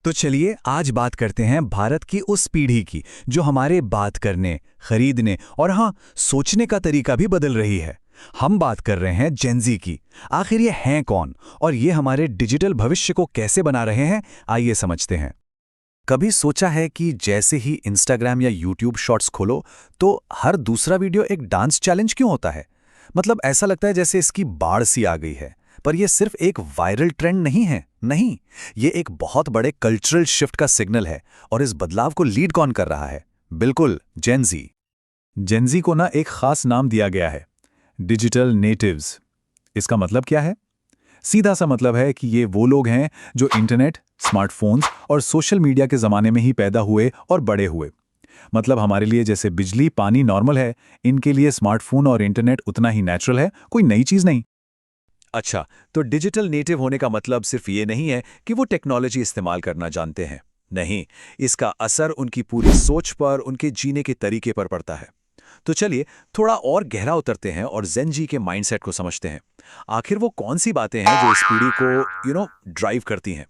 तो चलिए आज बात करते हैं भारत की उस पीढ़ी की जो हमारे बात करने, खरीदने और हाँ, सोचने का तरीका भी बदल रही है। हम बात कर रहे हैं जेनजी की। आखिर ये हैं कौन और ये हमारे डिजिटल भविष्य को कैसे बना रहे हैं, आइए समझते हैं। कभी सोचा है कि जैसे ही इंस्टाग्राम या यूट्यूब शॉर्ट्स खोलो तो हर दूसरा वीडियो एक डांस चैलेंज क्यों होता है? मतलब ऐसा लगता है जैसे इसकी बाढ़ सी आ गई है। पर यह सिर्फ एक वायरल ट्रेंड नहीं है, नहीं, ये एक बहुत बड़े कल्चरल शिफ्ट का सिग्नल है। और इस बदलाव को लीड कौन कर रहा है? बिल्कुल, जेनजी। जेनजी को ना एक खास नाम दिया गया है, डिजिटल नेटिव्स। इसका मतलब क्या है? सीधा सा मतलब है कि ये वो लोग हैं जो इंटरनेट, स्मार्टफोन्स और सोशल मीडिया के ज़माने में ही पैदा हुए और बड़े हुए। मतलब हमारे लिए जैसे बिजली पानी नॉर्मल है, इनके लिए स्मार्टफोन और इंटरनेट उतना ही नेचुरल है, कोई नई चीज़ नहीं। अच्छा, तो डिजिटल नेटिव होने का मतलब सिर्फ ये नहीं है कि वो टेक्नोलॉजी इस्तेमाल करना जानते हैं। नहीं, इसका असर उनकी पूरी सोच पर, उनके जीने के तरीके पर पड़ता है। तो चलिए थोड़ा और गहरा उतरते हैं और जेन जी के माइंडसेट को समझते हैं। आखिर वो कौन सी बातें हैं जो इस पीढ़ी को ड्राइव करती हैं।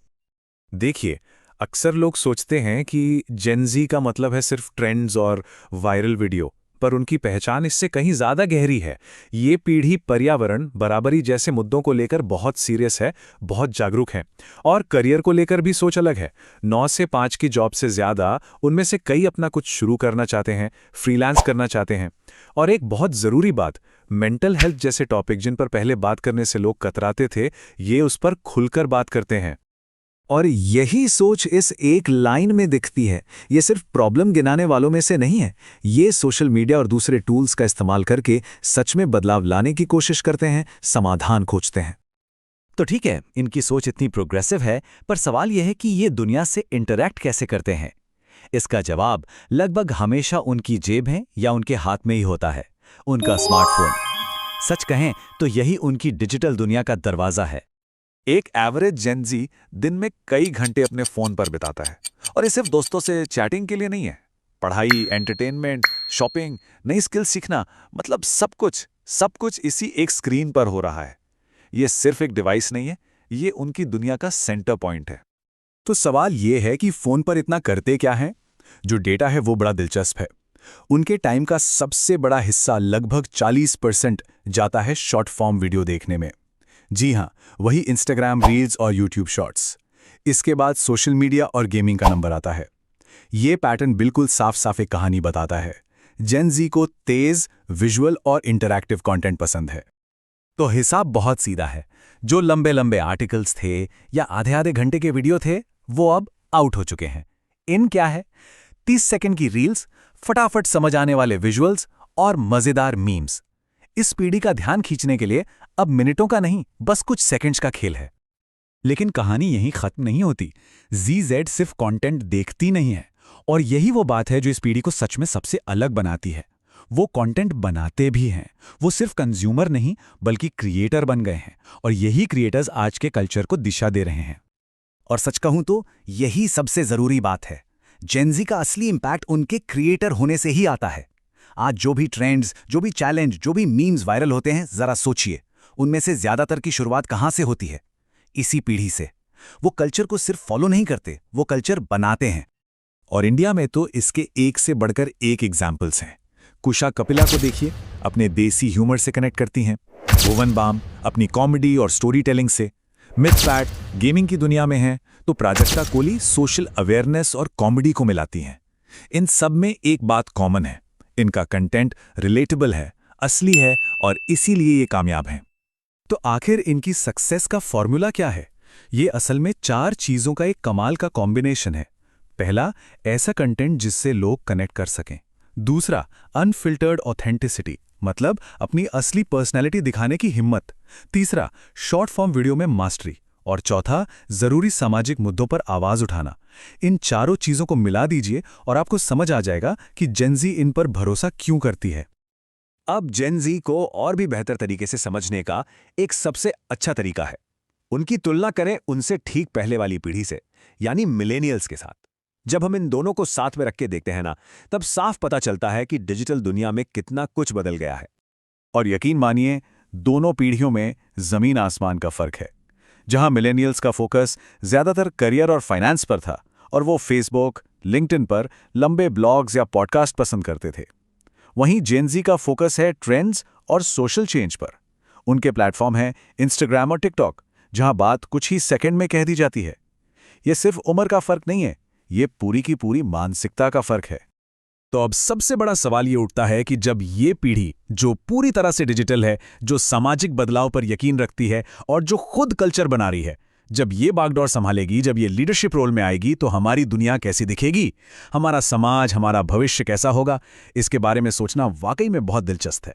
देखिए, अक्सर लोग सोचते हैं कि जेनज़ी का मतलब है सिर्फ ट्रेंड्स और वायरल वीडियो, पर उनकी पहचान इससे कहीं ज़्यादा गहरी है। ये पीढ़ी पर्यावरण, बराबरी जैसे मुद्दों को लेकर बहुत सीरियस है, बहुत जागरूक है। और करियर को लेकर भी सोच अलग है। 9 से 5 की जॉब से ज़्यादा उनमें से कई अपना कुछ शुरू करना चाहते हैं, फ्रीलांस करना चाहते हैं। और एक बहुत ज़रूरी बात, मेंटल हेल्थ जैसे टॉपिक जिन पर पहले बात करने से लोग कतराते थे, ये उस पर खुलकर बात करते हैं। और यही सोच इस एक लाइन में दिखती है। ये सिर्फ प्रॉब्लम गिनाने वालों में से नहीं है, ये सोशल मीडिया और दूसरे टूल्स का इस्तेमाल करके सच में बदलाव लाने की कोशिश करते हैं, समाधान खोजते हैं। तो ठीक है, इनकी सोच इतनी प्रोग्रेसिव है, पर सवाल यह है कि ये दुनिया से इंटरैक्ट कैसे करते हैं। इसका जवाब लगभग हमेशा उनकी जेब है या उनके हाथ में ही होता है, उनका स्मार्टफोन। सच कहें तो यही उनकी डिजिटल दुनिया का दरवाजा है। एक एवरेज जेनजी दिन में कई घंटे अपने फोन पर बिताता है, और ये सिर्फ दोस्तों से चैटिंग के लिए नहीं है। पढ़ाई, एंटरटेनमेंट, शॉपिंग, नई स्किल सीखना, मतलब सब कुछ इसी एक स्क्रीन पर हो रहा है। ये सिर्फ एक डिवाइस नहीं है, ये उनकी दुनिया का सेंटर पॉइंट है। तो सवाल ये है कि फोन पर इतना करते क्या हैं? जो डेटा है वो बड़ा दिलचस्प है। उनके टाइम का सबसे बड़ा हिस्सा लगभग 40% जाता है शॉर्ट फॉर्म वीडियो देखने में। जी हाँ, वही इंस्टाग्राम रील्स और यूट्यूब शॉर्ट्स। इसके बाद सोशल मीडिया और गेमिंग का नंबर आता है। ये पैटर्न बिल्कुल साफ साफ एक कहानी बताता है। जेन जी को तेज, विजुअल और इंटरैक्टिव कंटेंट पसंद है। तो हिसाब बहुत सीधा है। जो लंबे लंबे आर्टिकल्स थे या आधे आधे घंटे के वीडियो थे, वो अब आउट हो चुके हैं। इन क्या है? 30 सेकंड की रील्स, फटाफट समझ आने वाले विजुअल्स और मजेदार मीम्स। इस पीढ़ी का ध्यान खींचने के लिए अब मिनटों का नहीं, बस कुछ सेकंड्स का खेल है। लेकिन कहानी यहीं खत्म नहीं होती। ZZ सिर्फ कंटेंट देखती नहीं है, और यही वो बात है जो इस पीढ़ी को सच में सबसे अलग बनाती है। वो कंटेंट बनाते भी हैं। वो सिर्फ कंज्यूमर नहीं, बल्कि क्रिएटर बन गए हैं, और यही क्रिएटर्स आज के कल्चर को दिशा दे रहे हैं। और सच कहूं तो यही सबसे जरूरी बात है। जेनजी का असली इंपैक्ट उनके क्रिएटर होने से ही आता है। आज जो भी ट्रेंड्स, जो भी चैलेंज, जो भी मीम्स वायरल होते हैं, जरा सोचिए, उनमें से ज्यादातर की शुरुआत कहां से होती है? इसी पीढ़ी से। वो कल्चर को सिर्फ फॉलो नहीं करते, वो कल्चर बनाते हैं। और इंडिया में तो इसके एक से बढ़कर एक एग्जाम्पल्स हैं। कुशा कपिला को देखिए, अपने देसी ह्यूमर से कनेक्ट करती हैं। भुवन बाम अपनी कॉमेडी और स्टोरी टेलिंग से। मिथपैट गेमिंग की दुनिया में हैं, तो प्राजक्ता कोली सोशल अवेयरनेस और कॉमेडी को मिलाती हैं। इन सब में एक बात कॉमन है, इनका कंटेंट रिलेटेबल है, असली है, और इसीलिए ये कामयाब हैं। तो आखिर इनकी सक्सेस का फॉर्मूला क्या है? ये असल में 4 चीजों का एक कमाल का कॉम्बिनेशन है। पहला, ऐसा कंटेंट जिससे लोग कनेक्ट कर सकें। दूसरा, अनफिल्टर्ड ऑथेंटिसिटी, मतलब अपनी असली पर्सनैलिटी दिखाने की हिम्मत। तीसरा, शॉर्ट फॉर्म वीडियो में मास्टरी। और चौथा, जरूरी सामाजिक मुद्दों पर आवाज उठाना। इन चारों चीजों को मिला दीजिए और आपको समझ आ जाएगा कि जेनजी इन पर भरोसा क्यों करती है। अब जेन जी को और भी बेहतर तरीके से समझने का एक सबसे अच्छा तरीका है, उनकी तुलना करें उनसे ठीक पहले वाली पीढ़ी से, यानी मिलेनियल्स के साथ। जब हम इन दोनों को साथ में रख के देखते हैं ना, तब साफ पता चलता है कि डिजिटल दुनिया में कितना कुछ बदल गया है। और यकीन मानिए, दोनों पीढ़ियों में जमीन आसमान का फर्क है। जहां मिलेनियल्स का फोकस ज्यादातर करियर और फाइनेंस पर था, और वो फेसबुक, लिंक्डइन पर लंबे ब्लॉग्स या पॉडकास्ट पसंद करते थे। वहीं जेनजी का फोकस है ट्रेंड्स और सोशल चेंज पर। उनके प्लेटफॉर्म हैं इंस्टाग्राम और टिकटॉक, जहां बात कुछ ही सेकंड में कह दी जाती है। ये सिर्फ उम्र का फर्क नहीं है, ये पूरी की पूरी मानसिकता का फर्क है। तो अब सबसे बड़ा सवाल ये उठता है कि जब ये पीढ़ी, जो पूरी तरह से डिजिटल है, जो सामाजिक बदलाव पर यकीन रखती है और जो खुद कल्चर बना रही है, जब ये बागडोर संभालेगी, जब ये लीडरशिप रोल में आएगी, तो हमारी दुनिया कैसी दिखेगी, हमारा समाज, हमारा भविष्य कैसा होगा, इसके बारे में सोचना वाकई में बहुत दिलचस्प है।